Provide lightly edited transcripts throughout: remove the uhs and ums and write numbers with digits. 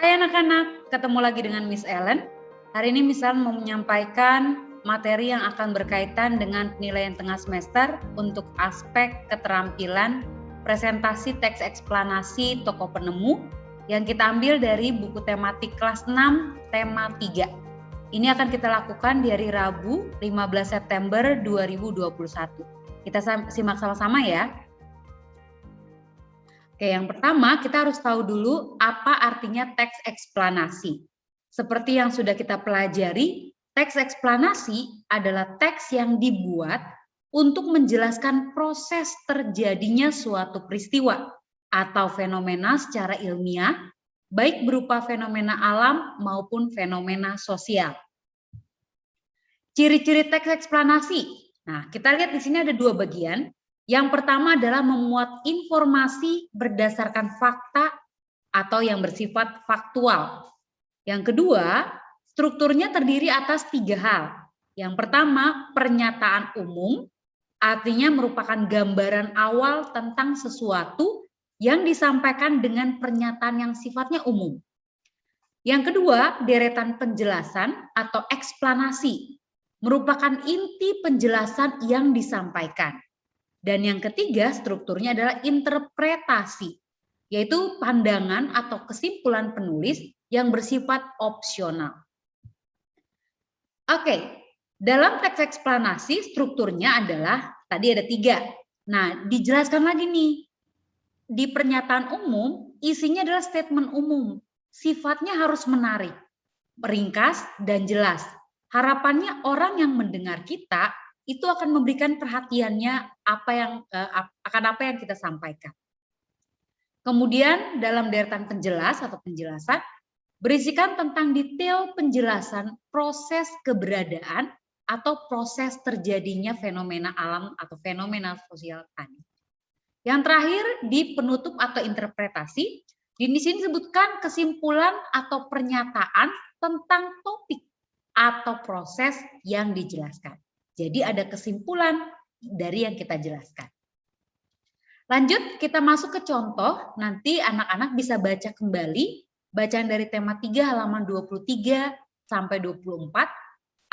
Hai anak-anak, ketemu lagi dengan Miss Ellen. Hari ini Miss Ellen mau menyampaikan materi yang akan berkaitan dengan penilaian tengah semester untuk aspek keterampilan presentasi teks eksplanasi tokoh penemu yang kita ambil dari buku tematik kelas 6 tema 3. Ini akan kita lakukan di hari Rabu 15 September 2021. Kita simak sama-sama ya. Oke, yang pertama kita harus tahu dulu apa artinya teks eksplanasi. Seperti yang sudah kita pelajari, teks eksplanasi adalah teks yang dibuat untuk menjelaskan proses terjadinya suatu peristiwa atau fenomena secara ilmiah, baik berupa fenomena alam maupun fenomena sosial. Ciri-ciri teks eksplanasi. Nah, kita lihat di sini ada dua bagian. Yang pertama adalah memuat informasi berdasarkan fakta atau yang bersifat faktual. Yang kedua, strukturnya terdiri atas 3 hal. Yang pertama, pernyataan umum, artinya merupakan gambaran awal tentang sesuatu yang disampaikan dengan pernyataan yang sifatnya umum. Yang kedua, deretan penjelasan atau eksplanasi, merupakan inti penjelasan yang disampaikan. Dan yang ketiga, strukturnya adalah interpretasi, yaitu pandangan atau kesimpulan penulis yang bersifat opsional. Oke, dalam teks eksplanasi strukturnya adalah, tadi ada 3. Nah, dijelaskan lagi nih, di pernyataan umum, isinya adalah statement umum, sifatnya harus menarik, ringkas, dan jelas. Harapannya orang yang mendengar kita itu akan memberikan perhatiannya akan apa yang kita sampaikan. Kemudian dalam deretan penjelasan berisikan tentang detail penjelasan proses keberadaan atau proses terjadinya fenomena alam atau fenomena sosial tadi. Yang terakhir di penutup atau interpretasi, di sini disebutkan kesimpulan atau pernyataan tentang topik atau proses yang dijelaskan. Jadi ada kesimpulan dari yang kita jelaskan. Lanjut kita masuk ke contoh, nanti anak-anak bisa baca kembali bacaan dari tema 3 halaman 23 sampai 24.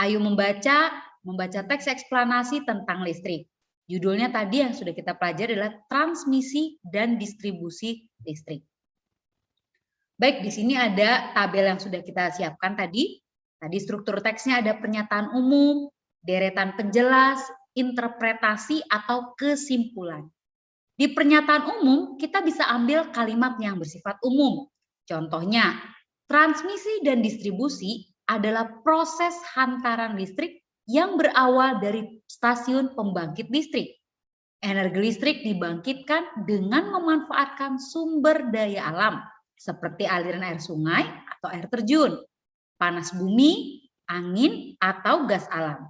Ayo membaca teks eksplanasi tentang listrik. Judulnya tadi yang sudah kita pelajari adalah transmisi dan distribusi listrik. Baik, di sini ada tabel yang sudah kita siapkan tadi. Tadi struktur teksnya ada pernyataan umum, deretan penjelas, interpretasi atau kesimpulan. Di pernyataan umum kita bisa ambil kalimat yang bersifat umum. Contohnya, transmisi dan distribusi adalah proses hantaran listrik yang berawal dari stasiun pembangkit listrik. Energi listrik dibangkitkan dengan memanfaatkan sumber daya alam seperti aliran air sungai atau air terjun, panas bumi, angin, atau gas alam.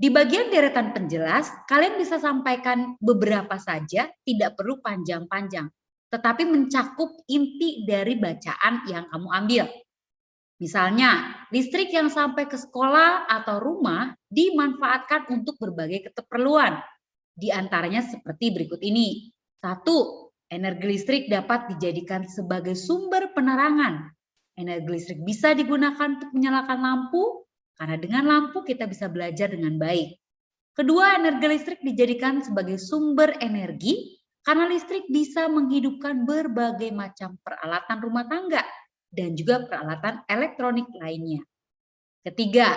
Di bagian deretan penjelas, kalian bisa sampaikan beberapa saja, tidak perlu panjang-panjang, tetapi mencakup inti dari bacaan yang kamu ambil. Misalnya, listrik yang sampai ke sekolah atau rumah dimanfaatkan untuk berbagai keperluan. Di antaranya seperti berikut ini. 1. Energi listrik dapat dijadikan sebagai sumber penerangan. Energi listrik bisa digunakan untuk menyalakan lampu, karena dengan lampu kita bisa belajar dengan baik. Kedua, energi listrik dijadikan sebagai sumber energi karena listrik bisa menghidupkan berbagai macam peralatan rumah tangga dan juga peralatan elektronik lainnya. Ketiga,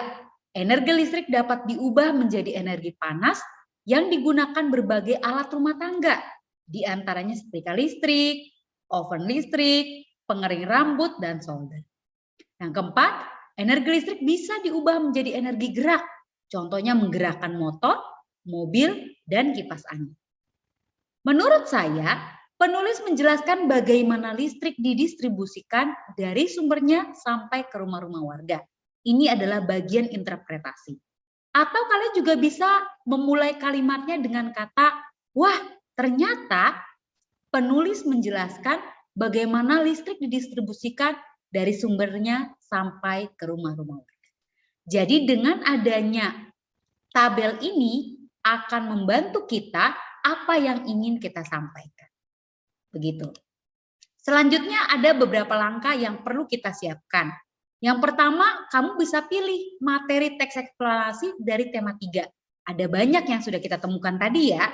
energi listrik dapat diubah menjadi energi panas yang digunakan berbagai alat rumah tangga, di antaranya setrika listrik, oven listrik, pengering rambut, dan solder. Yang keempat, energi listrik bisa diubah menjadi energi gerak, contohnya menggerakkan motor, mobil, dan kipas angin. Menurut saya, penulis menjelaskan bagaimana listrik didistribusikan dari sumbernya sampai ke rumah-rumah warga. Ini adalah bagian interpretasi. Atau kalian juga bisa memulai kalimatnya dengan kata, wah ternyata penulis menjelaskan bagaimana listrik didistribusikan dari sumbernya sampai ke rumah-rumah warga. Jadi dengan adanya tabel ini akan membantu kita apa yang ingin kita sampaikan. Begitu. Selanjutnya ada beberapa langkah yang perlu kita siapkan. Yang pertama, kamu bisa pilih materi teks eksplanasi dari tema 3. Ada banyak yang sudah kita temukan tadi ya.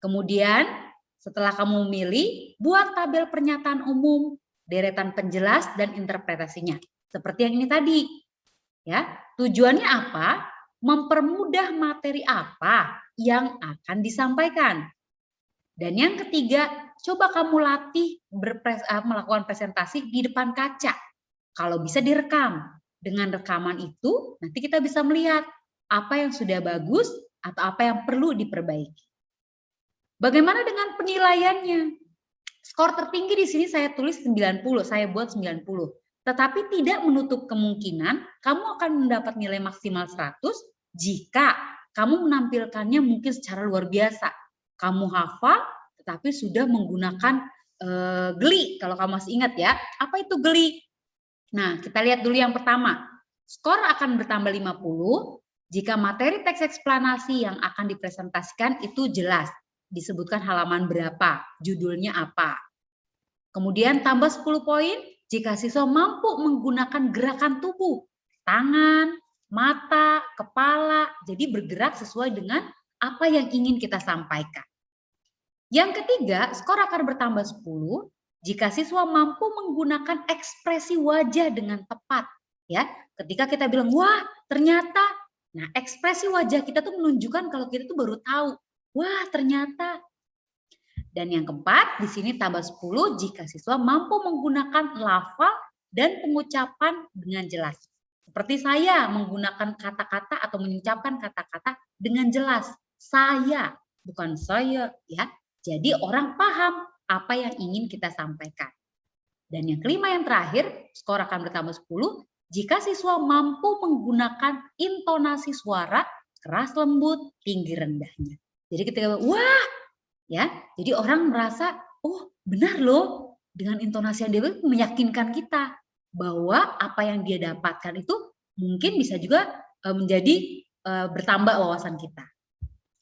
Kemudian setelah kamu memilih, buat tabel pernyataan umum, deretan penjelas dan interpretasinya. Seperti yang ini tadi. Ya, tujuannya apa? Mempermudah materi apa yang akan disampaikan. Dan yang ketiga, coba kamu latih melakukan presentasi di depan kaca. Kalau bisa direkam. Dengan rekaman itu, nanti kita bisa melihat apa yang sudah bagus atau apa yang perlu diperbaiki. Bagaimana dengan penilaiannya? Skor tertinggi di sini saya tulis 90, saya buat 90. Tetapi tidak menutup kemungkinan kamu akan mendapat nilai maksimal 100 jika kamu menampilkannya mungkin secara luar biasa. Kamu hafal tetapi sudah menggunakan geli, kalau kamu masih ingat ya. Apa itu geli? Nah, kita lihat dulu yang pertama. Skor akan bertambah 50 jika materi teks eksplanasi yang akan dipresentasikan itu jelas. Disebutkan halaman berapa, judulnya apa. Kemudian tambah 10 poin jika siswa mampu menggunakan gerakan tubuh, tangan, mata, kepala, jadi bergerak sesuai dengan apa yang ingin kita sampaikan. Yang ketiga, skor akan bertambah 10 jika siswa mampu menggunakan ekspresi wajah dengan tepat. Ya, ketika kita bilang, wah ternyata, nah ekspresi wajah kita tuh menunjukkan kalau kita tuh baru tahu, wah ternyata. Dan yang keempat, di sini tambah 10 jika siswa mampu menggunakan lafal dan pengucapan dengan jelas. Seperti saya menggunakan kata-kata atau mengucapkan kata-kata dengan jelas. Saya, bukan saya, ya. Jadi orang paham apa yang ingin kita sampaikan. Dan yang kelima yang terakhir, skor akan bertambah 10 jika siswa mampu menggunakan intonasi suara keras lembut, tinggi rendahnya. Jadi ketika wah, ya, jadi orang merasa, oh benar loh, dengan intonasi yang dia meyakinkan kita bahwa apa yang dia dapatkan itu mungkin bisa juga menjadi bertambah wawasan kita.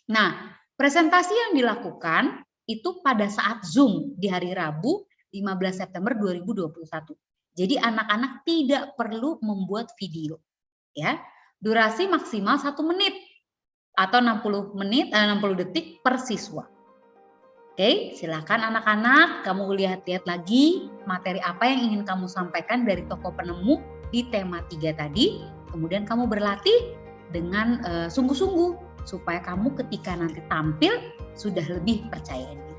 Nah, presentasi yang dilakukan itu pada saat Zoom di hari Rabu 15 September 2021. Jadi anak-anak tidak perlu membuat video, ya. Durasi maksimal 1 menit atau 60 detik per siswa. Oke, silakan anak-anak, kamu lihat-lihat lagi materi apa yang ingin kamu sampaikan dari tokoh penemu di tema 3 tadi. Kemudian kamu berlatih dengan sungguh-sungguh supaya kamu ketika nanti tampil sudah lebih percaya diri.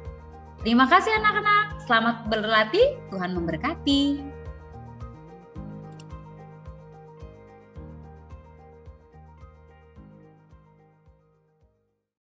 Terima kasih anak-anak, selamat berlatih, Tuhan memberkati.